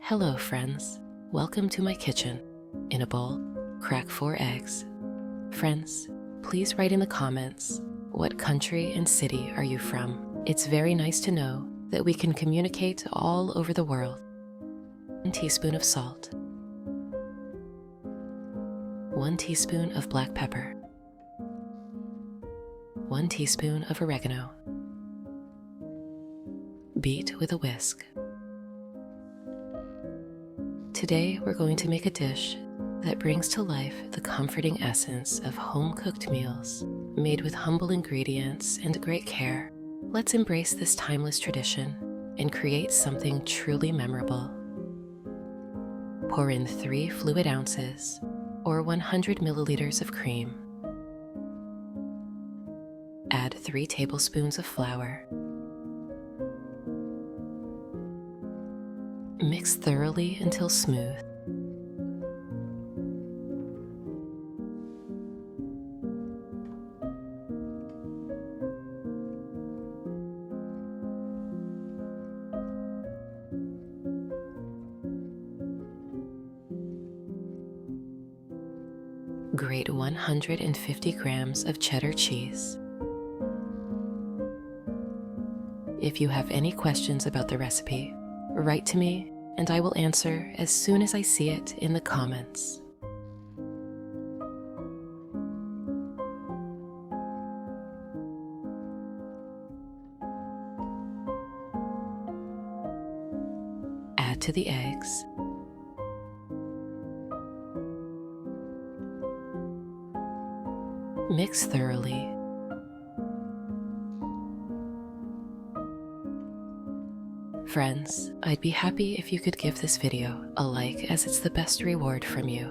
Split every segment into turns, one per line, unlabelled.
Hello, friends. Welcome to my kitchen. In a bowl, crack 4 eggs. Friends, please write in the comments, what country and city are you from? It's very nice to know that we can communicate all over the world. 1 teaspoon of salt. 1 teaspoon of black pepper. 1 teaspoon of oregano. Beat with a whisk. Today we're going to make a dish that brings to life the comforting essence of home-cooked meals made with humble ingredients and great care. Let's embrace this timeless tradition and create something truly memorable. Pour in 3 fluid ounces or 100 milliliters of cream. Add 3 tablespoons of flour. Mix thoroughly until smooth. Grate 150 grams of cheddar cheese. If you have any questions about the recipe, write to me and I will answer as soon as I see it in the comments. Add to the eggs. Mix thoroughly. Friends, I'd be happy if you could give this video a like, as it's the best reward from you.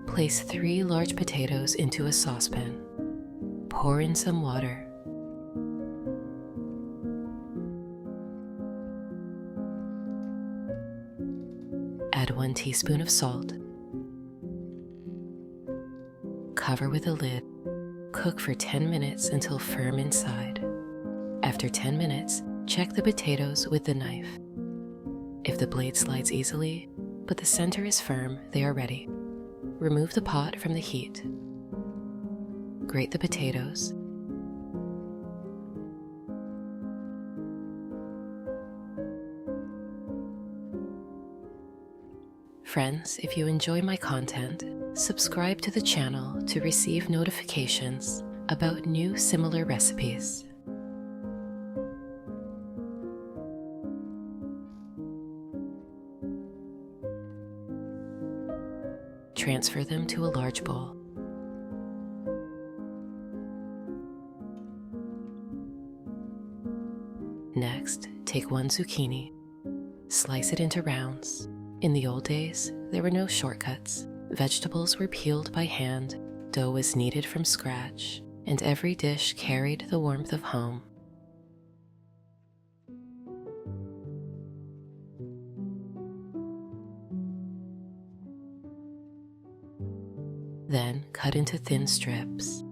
Place 3 large potatoes into a saucepan. Pour in some water. Add 1 teaspoon of salt. Cover with a lid. Cook for 10 minutes until firm inside. After 10 minutes, check the potatoes with the knife. If the blade slides easily, but the center is firm, they are ready. Remove the pot from the heat. Grate the potatoes. Friends, if you enjoy my content, subscribe to the channel to receive notifications about new similar recipes. Transfer them to a large bowl. Next, take 1 zucchini. Slice it into rounds. In the old days, there were no shortcuts. Vegetables were peeled by hand, dough was kneaded from scratch, and every dish carried the warmth of home. Then cut into thin strips.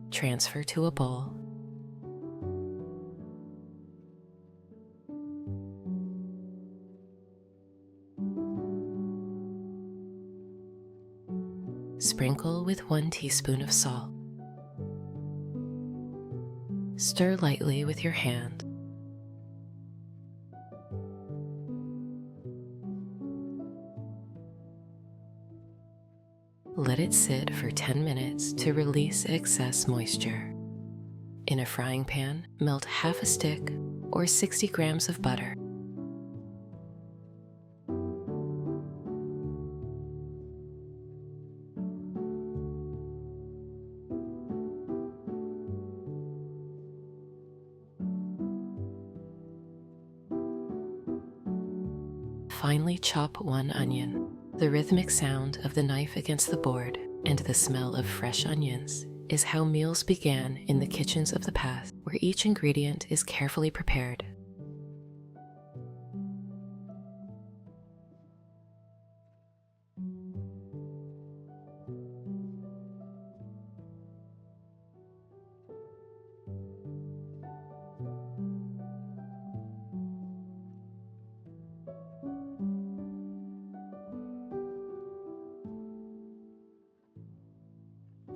Transfer to a bowl. Sprinkle with 1 teaspoon of salt. Stir lightly with your hand. Let it sit for 10 minutes to release excess moisture. In a frying pan, melt half a stick or 60 grams of butter. Finely chop 1 onion. The rhythmic sound of the knife against the board and the smell of fresh onions is how meals began in the kitchens of the past, where each ingredient is carefully prepared.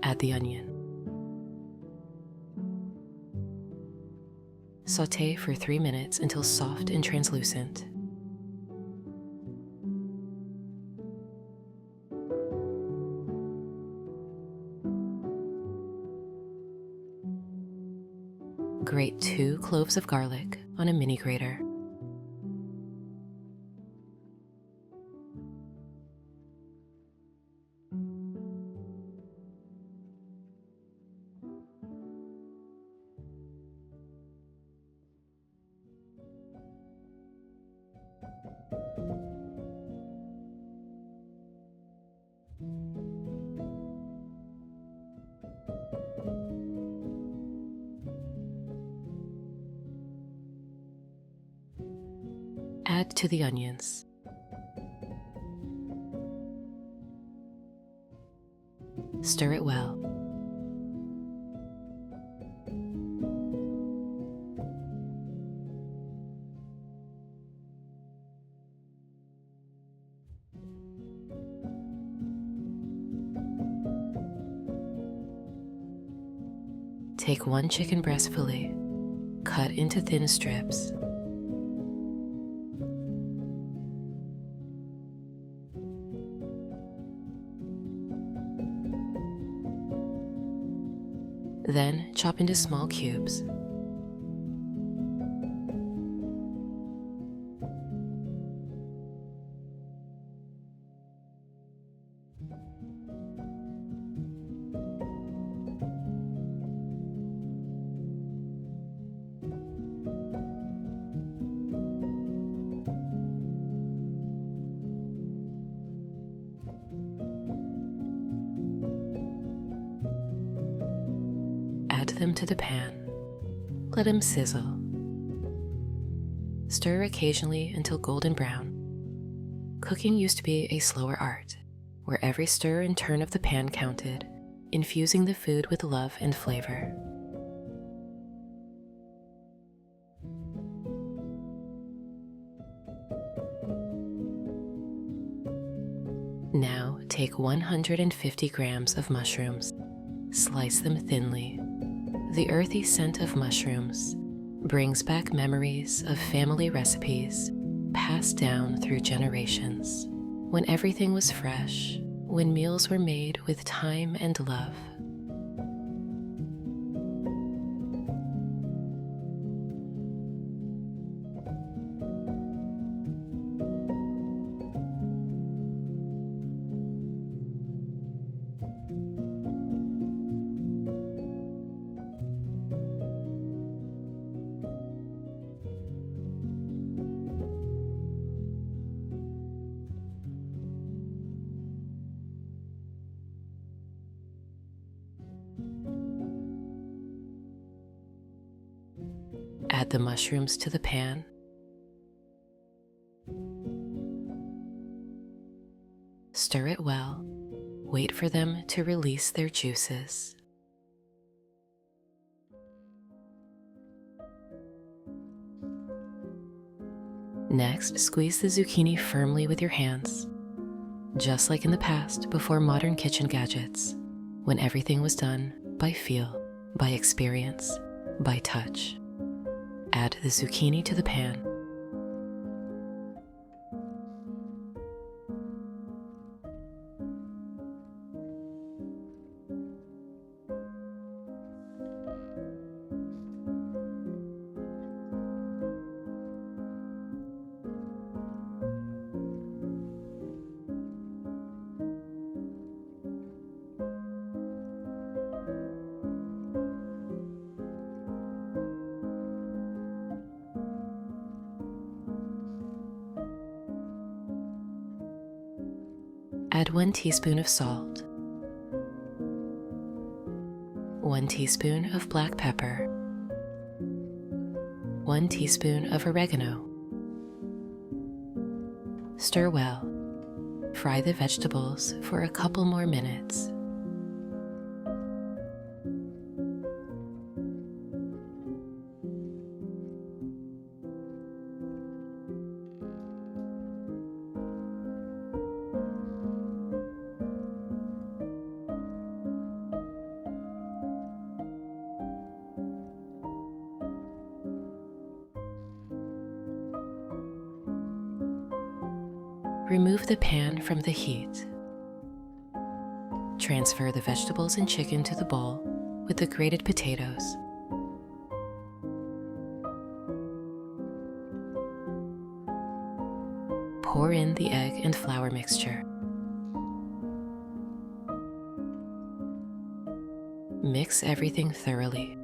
Add the onion. Sauté for 3 minutes until soft and translucent. Grate 2 cloves of garlic on a mini grater. Add to the onions. Stir it well. Take 1 chicken breast fillet, cut into thin strips. Then chop into small cubes. Add them to the pan. Let them sizzle. Stir occasionally until golden brown. Cooking used to be a slower art, where every stir and turn of the pan counted, infusing the food with love and flavor. Now take 150 grams of mushrooms. Slice them thinly. The earthy scent of mushrooms brings back memories of family recipes passed down through generations, when everything was fresh, when meals were made with time and love. Add the mushrooms to the pan. Stir it well. Wait for them to release their juices. Next, squeeze the zucchini firmly with your hands, just like in the past before modern kitchen gadgets, when everything was done by feel, by experience, by touch. Add the zucchini to the pan. Add 1 teaspoon of salt. 1 teaspoon of black pepper, 1 teaspoon of oregano. Stir well. Fry the vegetables for a couple more minutes. Remove the pan from the heat. Transfer the vegetables and chicken to the bowl with the grated potatoes. Pour in the egg and flour mixture. Mix everything thoroughly.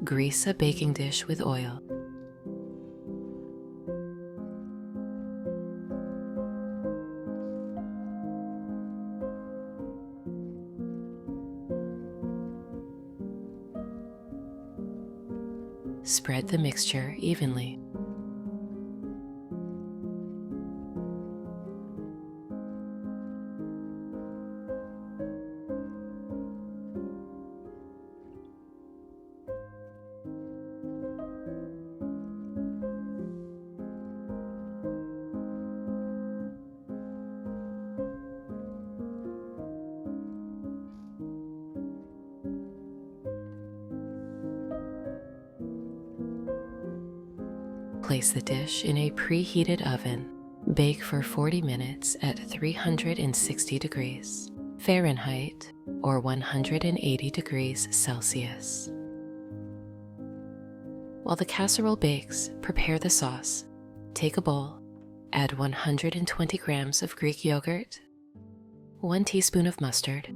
Grease a baking dish with oil. Spread the mixture evenly. Place the dish in a preheated oven. Bake for 40 minutes at 360 degrees Fahrenheit or 180 degrees Celsius. While the casserole bakes, prepare the sauce. Take a bowl, add 120 grams of Greek yogurt, 1 teaspoon of mustard,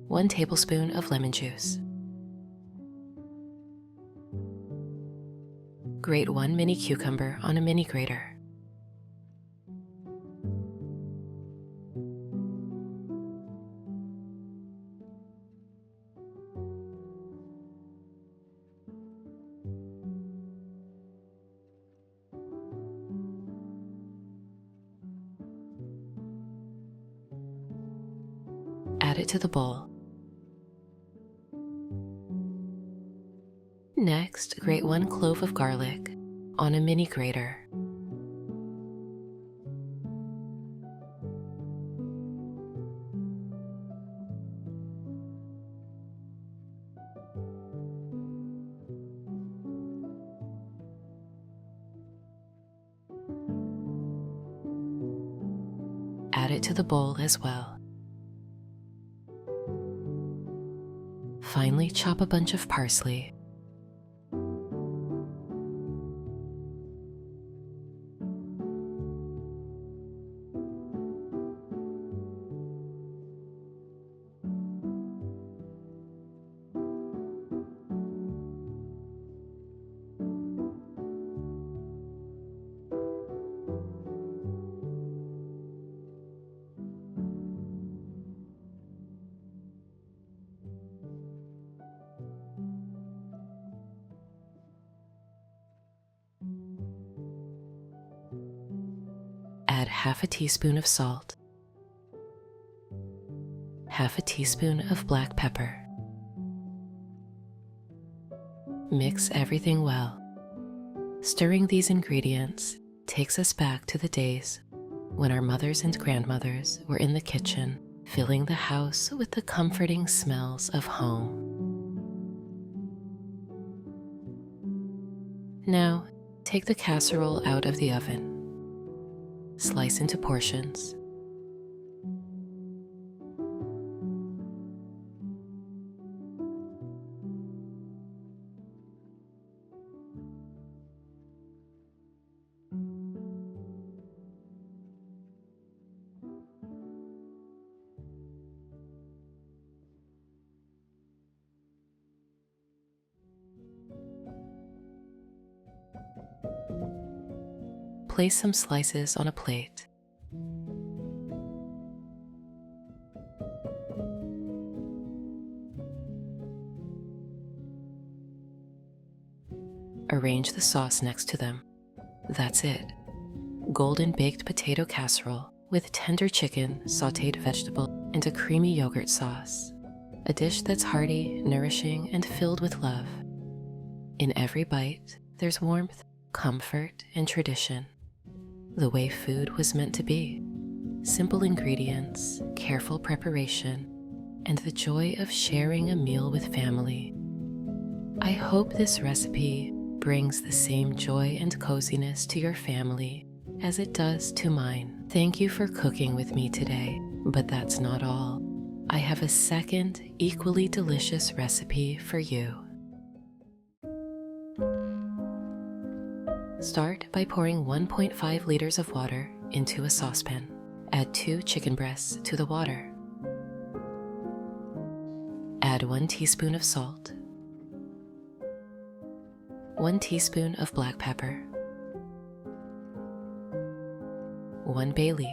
1 tablespoon of lemon juice. Grate 1 mini cucumber on a mini grater. Add it to the bowl. Next, grate 1 clove of garlic on a mini grater. Add it to the bowl as well. Finally, chop a bunch of parsley. Add half a teaspoon of salt, half a teaspoon of black pepper. Mix everything well. Stirring these ingredients takes us back to the days when our mothers and grandmothers were in the kitchen, filling the house with the comforting smells of home. Now, take the casserole out of the oven. Slice into portions. Place some slices on a plate. Arrange the sauce next to them. That's it. Golden baked potato casserole with tender chicken, sautéed vegetable, and a creamy yogurt sauce. A dish that's hearty, nourishing, and filled with love. In every bite, there's warmth, comfort, and tradition. The way food was meant to be. Simple ingredients, careful preparation, and the joy of sharing a meal with family. I hope this recipe brings the same joy and coziness to your family as it does to mine. Thank you for cooking with me today, but that's not all. I have a second, equally delicious recipe for you. Start by pouring 1.5 liters of water into a saucepan. Add 2 chicken breasts to the water. Add 1 teaspoon of salt, 1 teaspoon of black pepper, 1 bay leaf,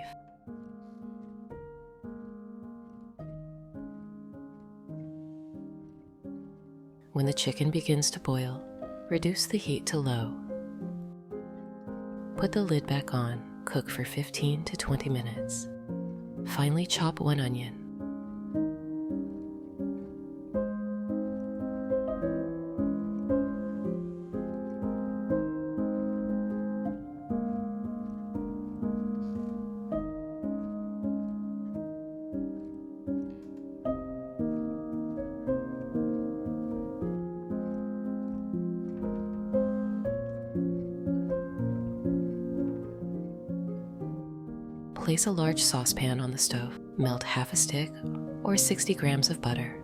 when the chicken begins to boil, reduce the heat to low. Put the lid back on, cook for 15 to 20 minutes. Finely chop 1 onion. Place a large saucepan on the stove. Melt half a stick or 60 grams of butter.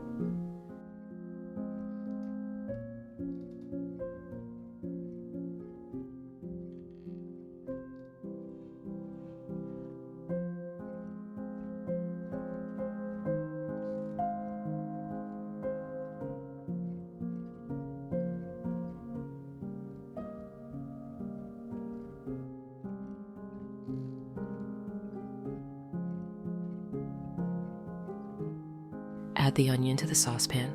Add the onion to the saucepan.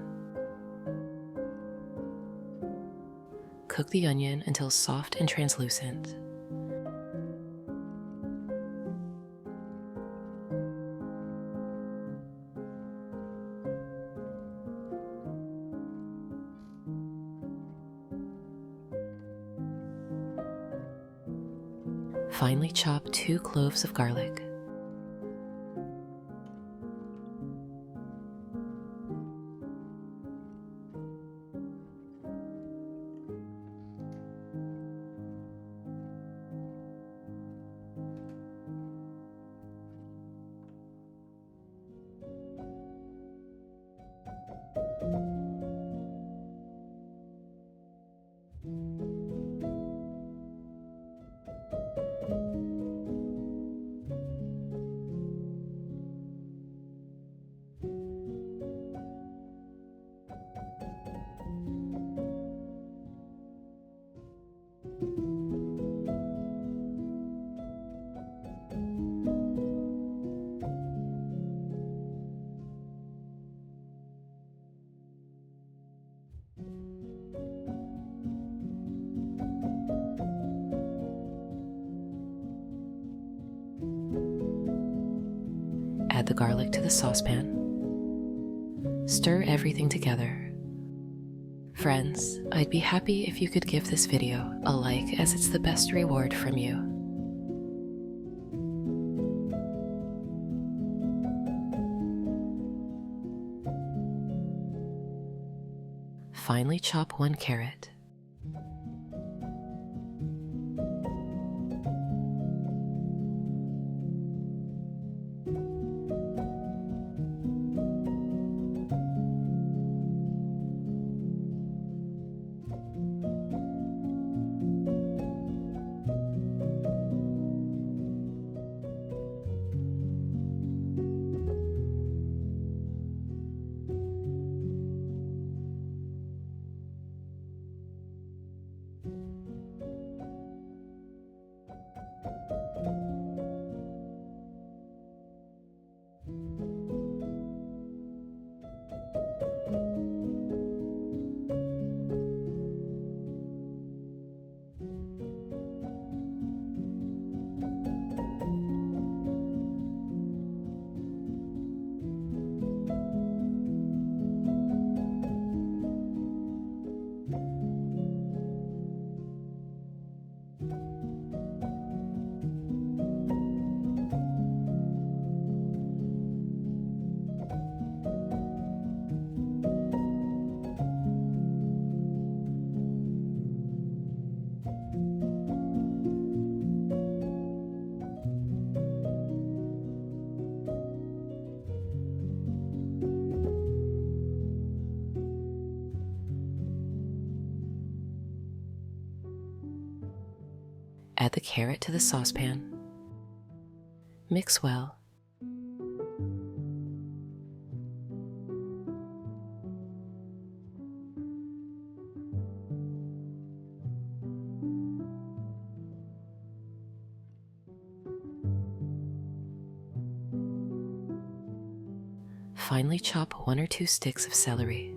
Cook the onion until soft and translucent. Finely chop 2 cloves of garlic. Add the garlic to the saucepan. Stir everything together. Friends, I'd be happy if you could give this video a like, as it's the best reward from you. Finely chop 1 carrot. Add the carrot to the saucepan. Mix well. Finely chop 1 or 2 sticks of celery.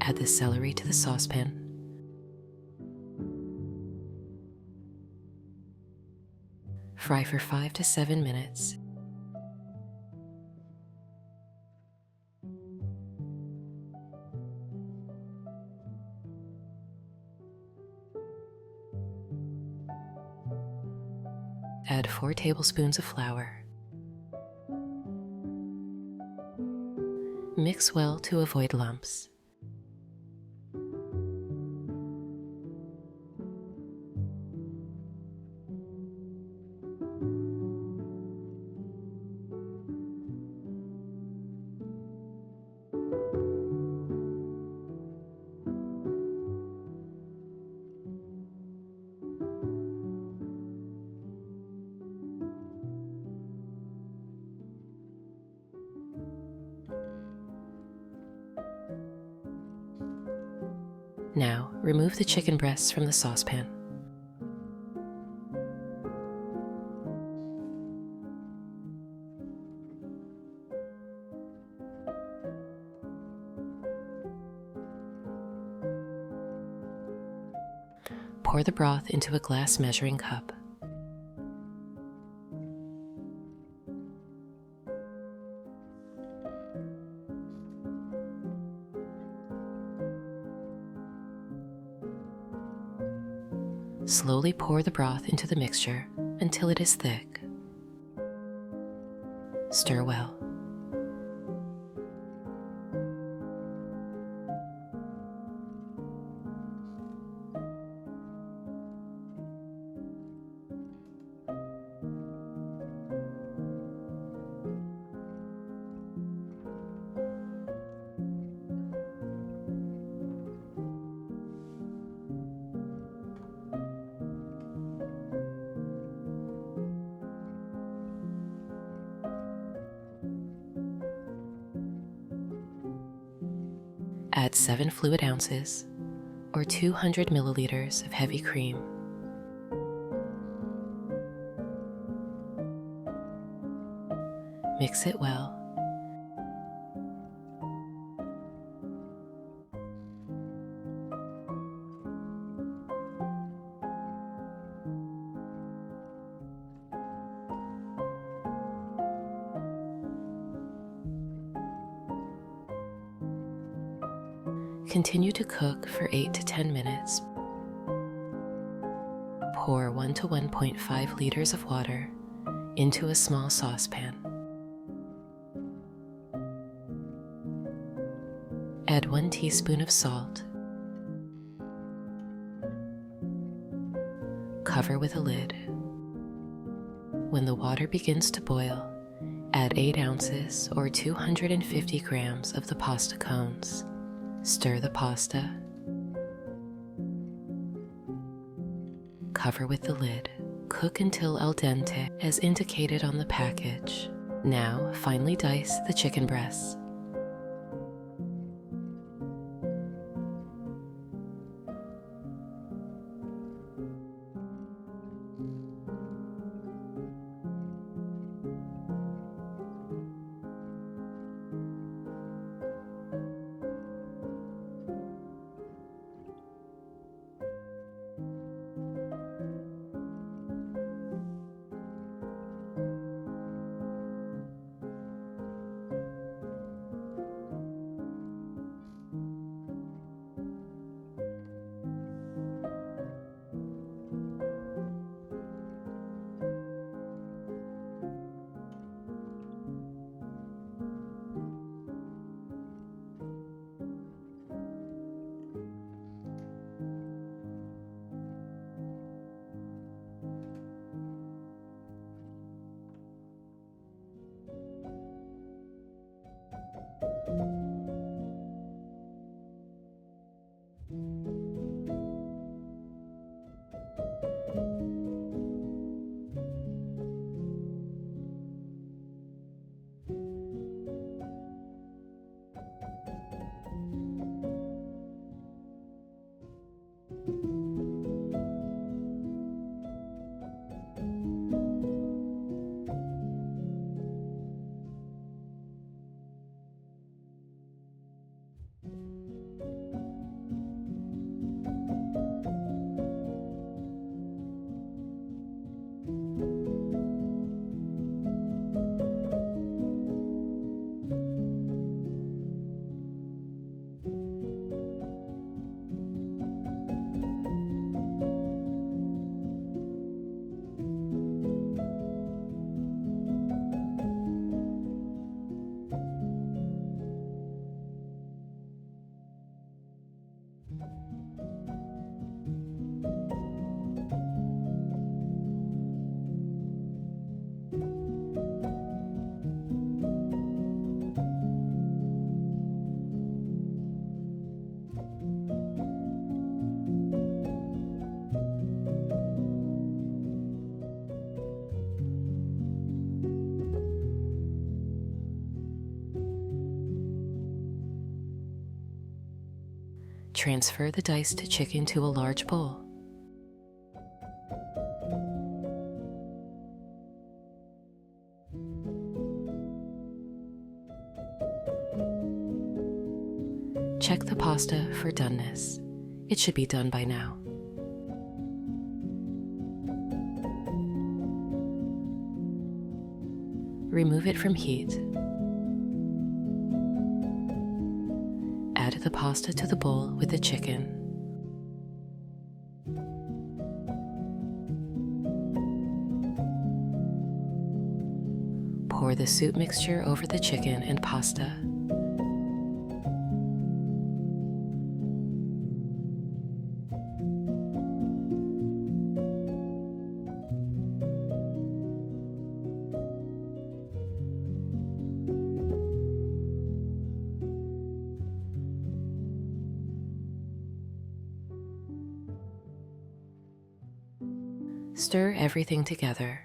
Add the celery to the saucepan. Fry for 5 to 7 minutes. Add 4 tablespoons of flour. Mix well to avoid lumps. Now, remove the chicken breasts from the saucepan. Pour the broth into a glass measuring cup. Slowly pour the broth into the mixture until it is thick. Stir well. Add 7 fluid ounces, or 200 milliliters of heavy cream. Mix it well. Continue to cook for 8 to 10 minutes. Pour 1 to 1.5 liters of water into a small saucepan. Add 1 teaspoon of salt. Cover with a lid. When the water begins to boil, add 8 ounces or 250 grams of the pasta cones. Stir the pasta. Cover with the lid. Cook until al dente as indicated on the package. Now finely dice the chicken breasts. Transfer the diced chicken to a large bowl. Check the pasta for doneness. It should be done by now. Remove it from heat. Add the pasta to the bowl with the chicken. Pour the soup mixture over the chicken and pasta. Stir everything together.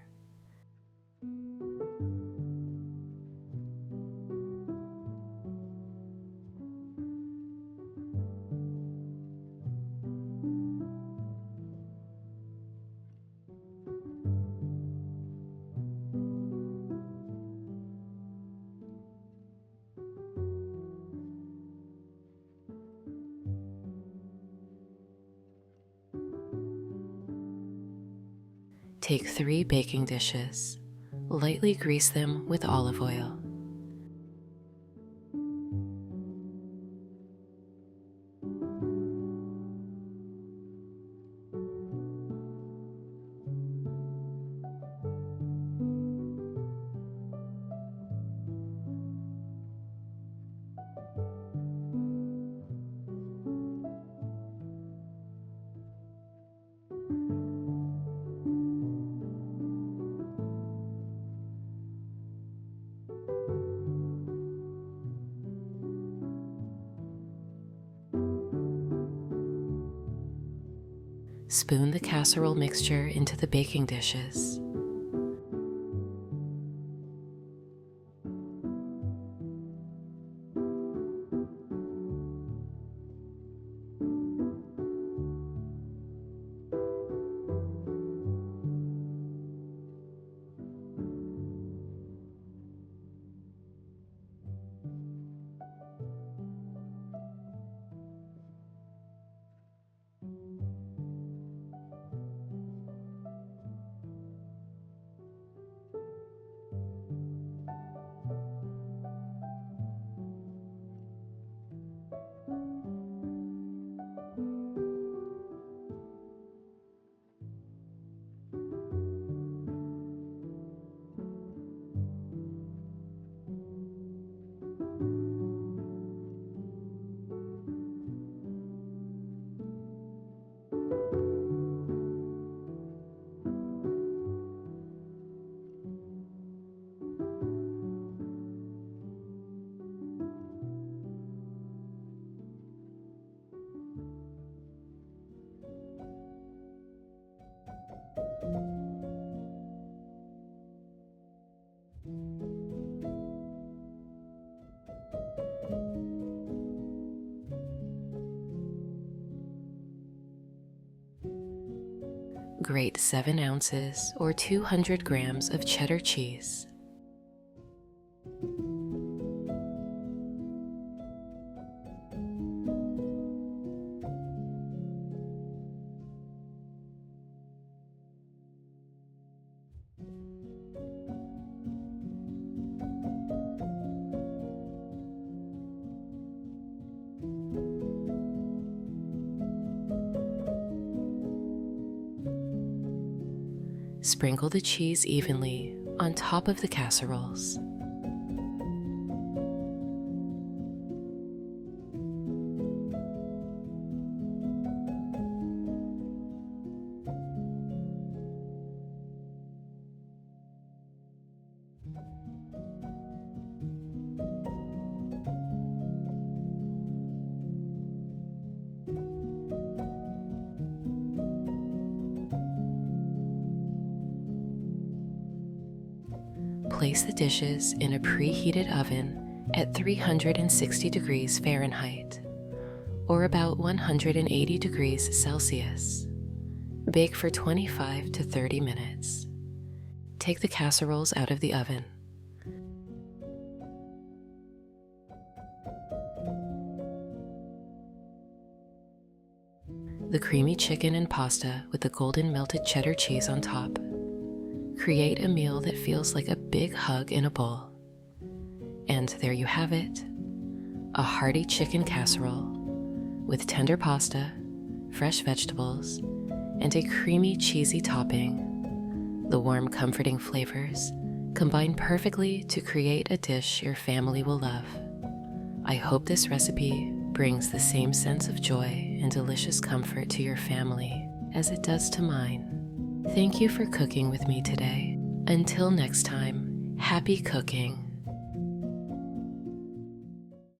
Take 3 baking dishes. Lightly grease them with olive oil. Spoon the casserole mixture into the baking dishes. Grate 7 ounces or 200 grams of cheddar cheese. Sprinkle the cheese evenly on top of the casseroles. Place the dishes in a preheated oven at 360 degrees Fahrenheit, or about 180 degrees Celsius. Bake for 25 to 30 minutes. Take the casseroles out of the oven. The creamy chicken and pasta with the golden melted cheddar cheese on top. Create a meal that feels like a big hug in a bowl. And there you have it, a hearty chicken casserole with tender pasta, fresh vegetables, and a creamy, cheesy topping. The warm, comforting flavors combine perfectly to create a dish your family will love. I hope this recipe brings the same sense of joy and delicious comfort to your family as it does to mine. Thank you for cooking with me today. Until next time, happy cooking.